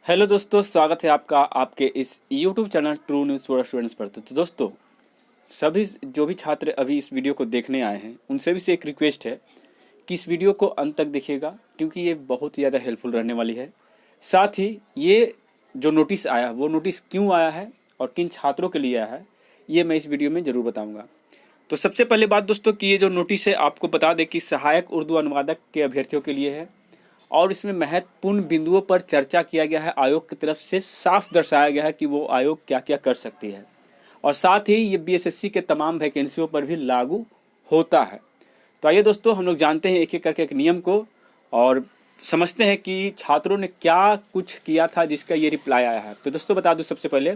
Hello दोस्तों, स्वागत है आपका आपके इस YouTube channel true news for students पर। तो दोस्तों, सभी जो भी छात्र अभी इस वीडियो को देखने आए हैं उनसे भी से एक रिक्वेस्ट है कि इस वीडियो को अंत तक देखिएगा, क्योंकि ये बहुत ज़्यादा हेल्पफुल रहने वाली है। साथ ही ये जो नोटिस आया वो नोटिस क्यों आया है और किन छात्रों के लिए आया है, ये मैं इस वीडियो में ज़रूर बताऊँगा। तो सबसे पहले बात दोस्तों कि ये जो नोटिस है आपको बता दें कि सहायक उर्दू अनुवादक के अभ्यर्थियों के लिए है और इसमें महत्वपूर्ण बिंदुओं पर चर्चा किया गया है। आयोग की तरफ से साफ दर्शाया गया है कि वो आयोग क्या क्या कर सकती है और साथ ही ये बीएसएससी के तमाम वैकेंसियों पर भी लागू होता है। तो आइए दोस्तों, हम लोग जानते हैं एक एक करके एक नियम को और समझते हैं कि छात्रों ने क्या कुछ किया था जिसका ये रिप्लाई आया है। तो दोस्तों बता दूं सबसे पहले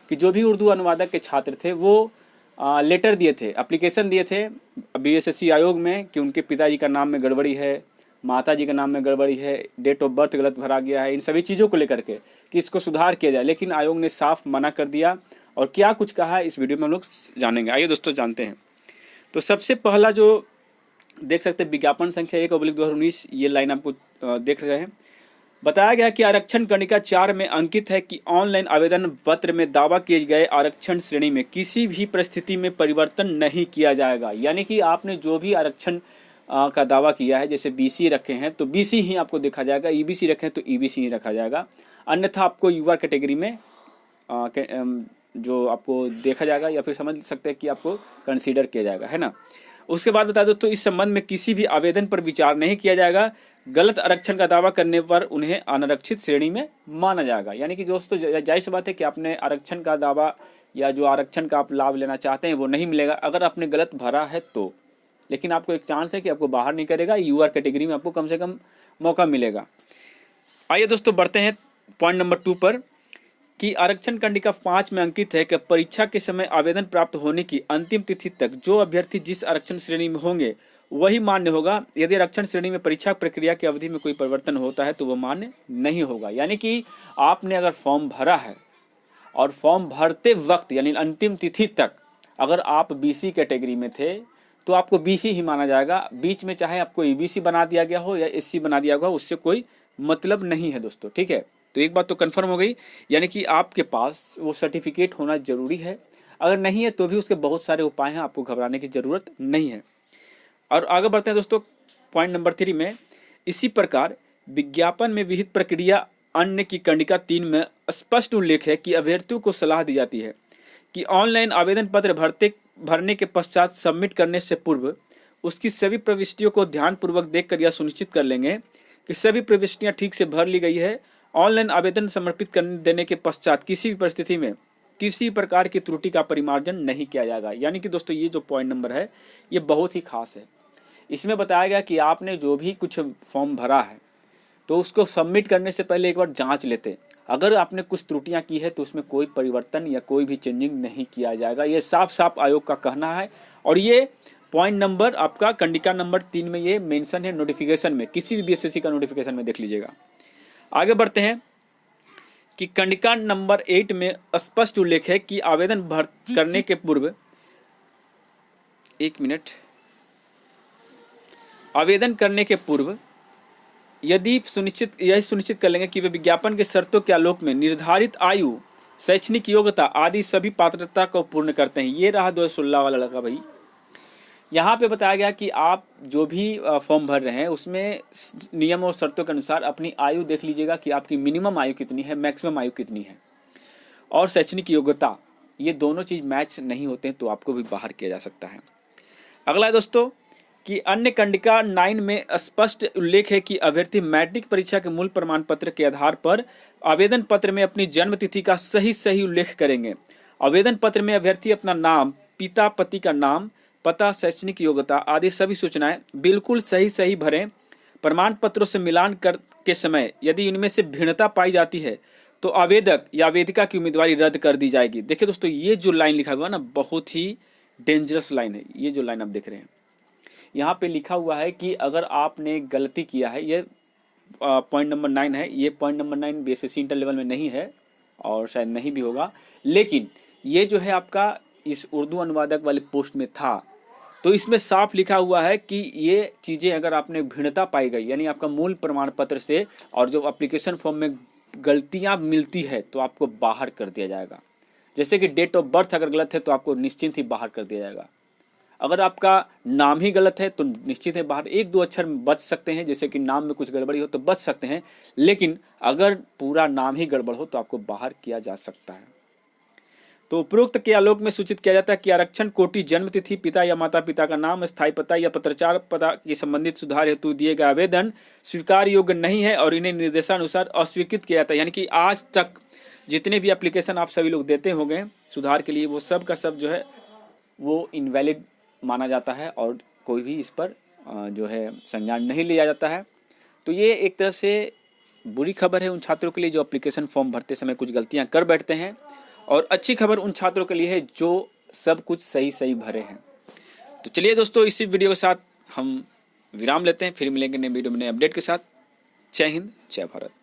कि जो भी उर्दू अनुवादक के छात्र थे वो लेटर दिए थे, एप्लीकेशन दिए थे बीएसएससी आयोग में कि उनके पिताजी का नाम में गड़बड़ी है, माता जी के नाम में गड़बड़ी है, डेट ऑफ बर्थ गलत भरा गया है, इन सभी चीज़ों को लेकर के कि इसको सुधार किया जाए। लेकिन आयोग ने साफ मना कर दिया और क्या कुछ कहा है इस वीडियो में हम लोग जानेंगे। आइए दोस्तों जानते हैं। तो सबसे पहला जो देख सकते हैं विज्ञापन संख्या 1/2019, ये लाइन आपको देख रहे हैं। बताया गया कि आरक्षण कणिका 4 में अंकित है कि ऑनलाइन आवेदन पत्र में दावा किए गए आरक्षण श्रेणी में किसी भी परिस्थिति में परिवर्तन नहीं किया जाएगा। यानी कि आपने जो भी आरक्षण का दावा किया है, जैसे बीसी रखे हैं तो बीसी ही आपको देखा जाएगा, ईबीसी रखे हैं तो ईबीसी ही रखा जाएगा, अन्यथा आपको यूआर कैटेगरी में जो आपको देखा जाएगा या फिर समझ सकते हैं कि आपको कंसीडर किया जाएगा, है ना। उसके बाद बता दो तो इस संबंध में किसी भी आवेदन पर विचार नहीं किया जाएगा। गलत आरक्षण का दावा करने पर उन्हें अनारक्षित श्रेणी में माना जाएगा। यानी कि दोस्तों जाहिर सी बात है कि आपने आरक्षण का दावा या जो आरक्षण का आप लाभ लेना चाहते हैं वो नहीं मिलेगा अगर आपने गलत भरा है तो। लेकिन आपको एक चांस है कि आपको बाहर नहीं करेगा, यूआर कैटेगरी में आपको कम से कम मौका मिलेगा। आइए दोस्तों बढ़ते हैं पॉइंट नंबर 2 पर कि आरक्षण कंडिका 5 में अंकित है कि परीक्षा के समय आवेदन प्राप्त होने की अंतिम तिथि तक जो अभ्यर्थी जिस आरक्षण श्रेणी में होंगे वही मान्य होगा। यदि आरक्षण श्रेणी में परीक्षा प्रक्रिया की अवधि में कोई परिवर्तन होता है तो वह मान्य नहीं होगा। यानी कि आपने अगर फॉर्म भरा है और फॉर्म भरते वक्त यानी अंतिम तिथि तक अगर आप बीसी कैटेगरी में थे तो आपको बीसी ही माना जाएगा। बीच में चाहे आपको ईबीसी बना दिया गया हो या एससी बना दिया गया हो, उससे कोई मतलब नहीं है दोस्तों, ठीक है। तो एक बात तो कंफर्म हो गई, यानी कि आपके पास वो सर्टिफिकेट होना जरूरी है। अगर नहीं है तो भी उसके बहुत सारे उपाय हैं, आपको घबराने की जरूरत नहीं है। और आगे बढ़ते हैं दोस्तों पॉइंट नंबर 3 में। इसी प्रकार विज्ञापन में विहित प्रक्रिया अन्य की कंडिका 3 में स्पष्ट उल्लेख है कि अभ्यर्थियों को सलाह दी जाती है कि ऑनलाइन आवेदन पत्र भरने के पश्चात सबमिट करने से पूर्व उसकी सभी प्रविष्टियों को ध्यानपूर्वक देखकर यह सुनिश्चित कर लेंगे कि सभी प्रविष्टियां ठीक से भर ली गई है। ऑनलाइन आवेदन समर्पित करने देने के पश्चात किसी भी परिस्थिति में किसी प्रकार की त्रुटि का परिमार्जन नहीं किया जाएगा। यानी कि दोस्तों ये जो पॉइंट नंबर है ये बहुत ही खास है। इसमें बताया गया कि आपने जो भी कुछ फॉर्म भरा है तो उसको सबमिट करने से पहले एक बार जांच लेते। अगर आपने कुछ त्रुटियां की है तो उसमें कोई परिवर्तन या कोई भी चेंजिंग नहीं किया जाएगा। ये साफ साफ आयोग का कहना है और ये पॉइंट नंबर आपका कंडिका नंबर 3 में ये मेंशन है नोटिफिकेशन में, किसी भी बीएसएससी का नोटिफिकेशन में देख लीजिएगा। आगे बढ़ते हैं कि कंडिका नंबर 8 में स्पष्ट उल्लेख है कि आवेदन भर करने के पूर्व आवेदन करने के पूर्व यदि यह सुनिश्चित कर लेंगे कि वे विज्ञापन के शर्तों के आलोक में निर्धारित आयु, शैक्षणिक योग्यता आदि सभी पात्रता को पूर्ण करते हैं। ये रहा 2016 वाला लड़का भाई। यहाँ पे बताया गया कि आप जो भी फॉर्म भर रहे हैं उसमें नियम और शर्तों के अनुसार अपनी आयु देख लीजिएगा कि आपकी मिनिमम आयु कितनी है, मैक्सिमम आयु कितनी है, और शैक्षणिक योग्यता, ये दोनों चीज़ मैच नहीं होते हैं तो आपको भी बाहर किया जा सकता है। अगला है दोस्तों कि अन्य कंडिका 9 में स्पष्ट उल्लेख है कि अभ्यर्थी मैट्रिक परीक्षा के मूल प्रमाण पत्र के आधार पर आवेदन पत्र में अपनी जन्म तिथि का सही उल्लेख करेंगे। आवेदन पत्र में अभ्यर्थी अपना नाम, पिता पति का नाम, पता, शैक्षणिक योग्यता आदि सभी सूचनाएं बिल्कुल सही भरें। प्रमाण पत्रों से मिलान कर के समय यदि इनमें से भिन्नता पाई जाती है तो आवेदक या आवेदिका की उम्मीदवारी रद्द कर दी जाएगी। देखिए दोस्तों ये जो लाइन लिखा हुआ है ना, बहुत ही डेंजरस लाइन है। ये जो लाइन आप देख रहे हैं यहाँ पे लिखा हुआ है कि अगर आपने गलती किया है, ये पॉइंट नंबर 9 है। ये point number 9 BSSC inter level में नहीं है और शायद नहीं भी होगा, लेकिन ये जो है आपका इस उर्दू अनुवादक वाले पोस्ट में था। तो इसमें साफ लिखा हुआ है कि ये चीज़ें अगर आपने भिन्नता पाई गई, यानी आपका मूल प्रमाण पत्र से और जो एप्लीकेशन फॉर्म में गलतियां मिलती है तो आपको बाहर कर दिया जाएगा। जैसे कि डेट ऑफ बर्थ अगर गलत है तो आपको निश्चिंत ही बाहर कर दिया जाएगा। अगर आपका नाम ही गलत है तो निश्चित है बाहर, एक दो अक्षर बच सकते हैं, जैसे कि नाम में कुछ गड़बड़ी हो तो बच सकते हैं, लेकिन अगर पूरा नाम ही गड़बड़ हो तो आपको बाहर किया जा सकता है। तो उपरोक्त के आलोक में सूचित किया जाता है कि आरक्षण कोटि, जन्म तिथि, पिता या माता पिता का नाम, स्थायी पता या पत्राचार पता के संबंधित सुधार हेतु दिए गए आवेदन स्वीकार योग्य नहीं है और इन्हें निर्देशानुसार अस्वीकृत किया जाता है। यानी कि आज तक जितने भी एप्लीकेशन आप सभी लोग देते होंगे सुधार के लिए, वो सब का सब जो है वो इनवैलिड माना जाता है और कोई भी इस पर जो है संज्ञान नहीं लिया जाता है। तो ये एक तरह से बुरी खबर है उन छात्रों के लिए जो एप्लीकेशन फॉर्म भरते समय कुछ गलतियां कर बैठते हैं, और अच्छी खबर उन छात्रों के लिए है जो सब कुछ सही सही भरे हैं। तो चलिए दोस्तों, इसी वीडियो के साथ हम विराम लेते हैं, फिर मिलेंगे नए वीडियो में नए अपडेट के साथ। जय हिंद, जय भारत।